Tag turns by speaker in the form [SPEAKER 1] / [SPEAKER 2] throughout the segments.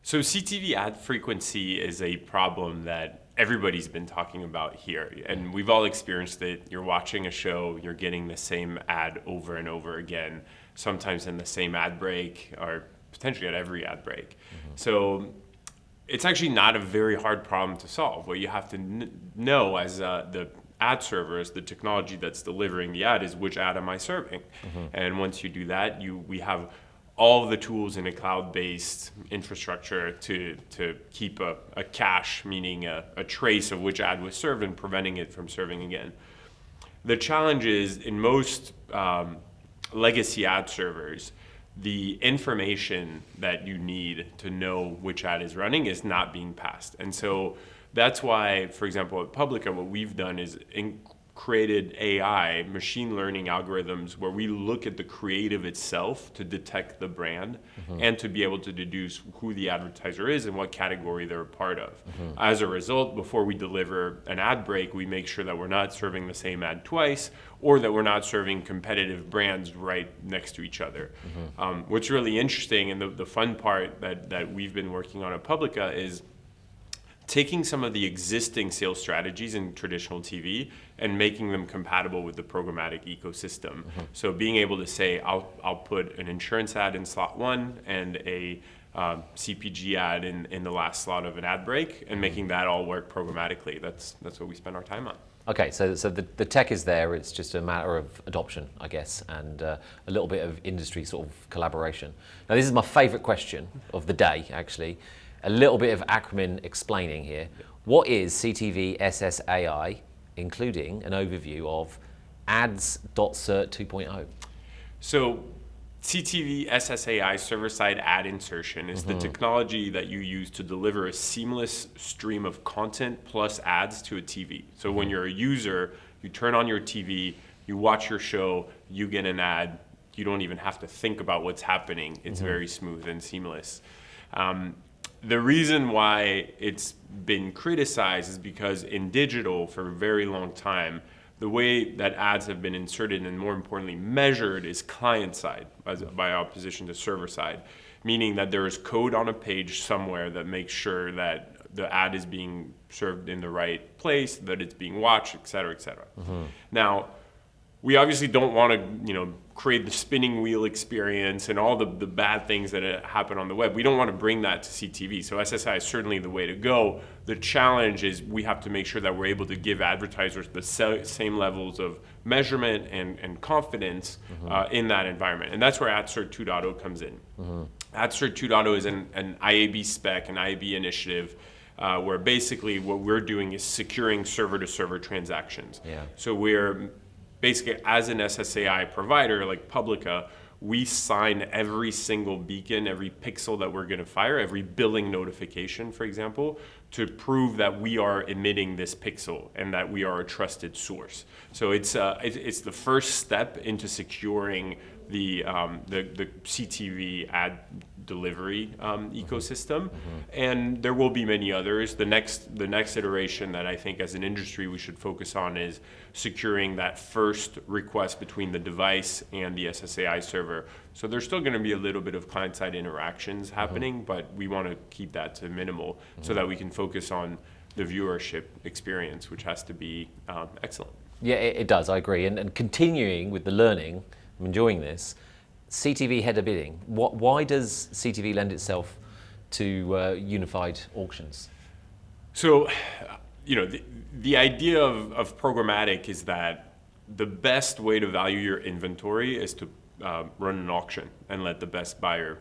[SPEAKER 1] So CTV ad frequency is a problem that everybody's been talking about here, and we've all experienced it. You're watching a show, you're getting the same ad over and over again, sometimes in the same ad break or potentially at every ad break. So it's actually not a very hard problem to solve. What you have to know as the ad server, as the technology that's delivering the ad, is which ad am I serving? And once you do that, we have all the tools in a cloud-based infrastructure to keep a cache, meaning a trace of which ad was served and preventing it from serving again. The challenge is in most legacy ad servers, the information that you need to know which ad is running is not being passed. And so that's why, for example, at Publica, what we've done is created AI, machine learning algorithms, where we look at the creative itself to detect the brand and to be able to deduce who the advertiser is and what category they're a part of. As a result, before we deliver an ad break, we make sure that we're not serving the same ad twice or that we're not serving competitive brands right next to each other. What's really interesting and the fun part that we've been working on at Publica is taking some of the existing sales strategies in traditional TV and making them compatible with the programmatic ecosystem. So being able to say, I'll put an insurance ad in slot 1 and a CPG ad in the last slot of an ad break, and making that all work programmatically. That's what we spend our time on.
[SPEAKER 2] Okay, so the tech is there, it's just a matter of adoption, I guess, and a little bit of industry sort of collaboration. Now, this is my favorite question of the day, actually. A little bit of acronym explaining here. What is CTV SSAI, including an overview of ads.cert 2.0?
[SPEAKER 1] So CTV SSAI, server-side ad insertion, is the technology that you use to deliver a seamless stream of content plus ads to a TV. So when you're a user, you turn on your TV, you watch your show, you get an ad, you don't even have to think about what's happening. It's very smooth and seamless. The reason why it's been criticized is because in digital for a very long time, the way that ads have been inserted and more importantly measured is client side by opposition to server side, meaning that there is code on a page somewhere that makes sure that the ad is being served in the right place, that it's being watched, et cetera, et cetera. Now, we obviously don't want to, create the spinning wheel experience and all the bad things that happen on the web. We don't want to bring that to CTV. So SSI is certainly the way to go. The challenge is we have to make sure that we're able to give advertisers the same levels of measurement and confidence in that environment. And that's where AdCert 2.0 comes in. AdCert 2.0 is an IAB spec, an IAB initiative, where basically what we're doing is securing server-to-server transactions. So we're basically, as an SSAI provider like Publica, we sign every single beacon, every pixel that we're going to fire, every billing notification, for example, to prove that we are emitting this pixel and that we are a trusted source. So it's the first step into securing the CTV ad delivery ecosystem, and there will be many others. The next iteration that I think as an industry we should focus on is securing that first request between the device and the SSAI server. So there's still going to be a little bit of client-side interactions happening, but we want to keep that to minimal so that we can focus on the viewership experience, which has to be excellent.
[SPEAKER 2] Yeah, it does, I agree. And continuing with the learning, I'm enjoying this. CTV header bidding. Why does CTV lend itself to unified auctions?
[SPEAKER 1] So, the idea of programmatic is that the best way to value your inventory is to run an auction and let the best buyer,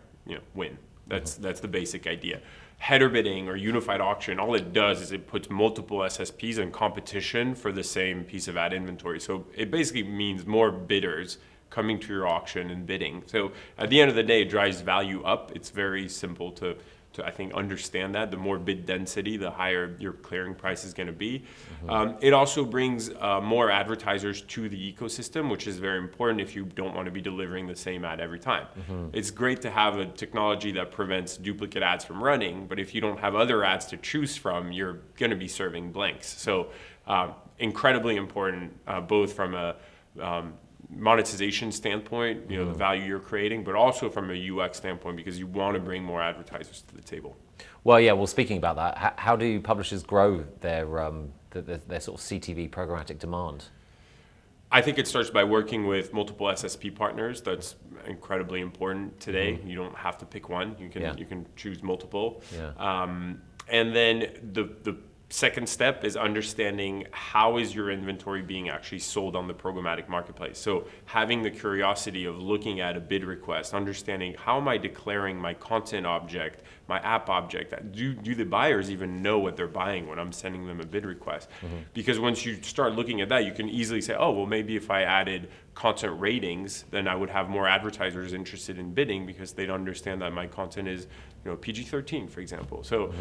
[SPEAKER 1] win. That's the basic idea. Header bidding or unified auction, all it does is it puts multiple SSPs in competition for the same piece of ad inventory. So it basically means more bidders coming to your auction and bidding. So at the end of the day, it drives value up. It's very simple to I think understand that. The more bid density, the higher your clearing price is going to be. It also brings more advertisers to the ecosystem, which is very important if you don't want to be delivering the same ad every time. It's great to have a technology that prevents duplicate ads from running, but if you don't have other ads to choose from, you're going to be serving blanks. So incredibly important, both from a monetization standpoint, the value you're creating, but also from a UX standpoint, because you want to bring more advertisers to the table.
[SPEAKER 2] Well, yeah. Well, speaking about that, how do publishers grow their sort of CTV programmatic demand?
[SPEAKER 1] I think it starts by working with multiple SSP partners. That's incredibly important today. You don't have to pick one. You can choose multiple.
[SPEAKER 2] Yeah.
[SPEAKER 1] And then the second step is understanding how is your inventory being actually sold on the programmatic marketplace. So having the curiosity of looking at a bid request, understanding how am I declaring my content object, my app object. Do the buyers even know what they're buying when I'm sending them a bid request? Because once you start looking at that, you can easily say, oh, well, maybe if I added content ratings, then I would have more advertisers interested in bidding because they'd understand that my content is, PG-13, for example. So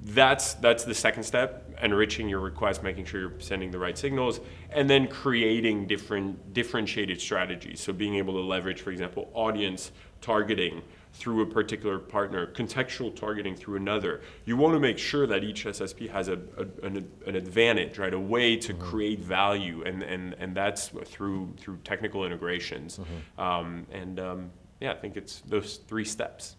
[SPEAKER 1] that's the second step, enriching your request, making sure you're sending the right signals, and then creating differentiated strategies. So being able to leverage, for example, audience targeting through a particular partner, contextual targeting through another. You want to make sure that each SSP has an advantage, right? A way to create value, and that's through technical integrations. I think it's those 3 steps.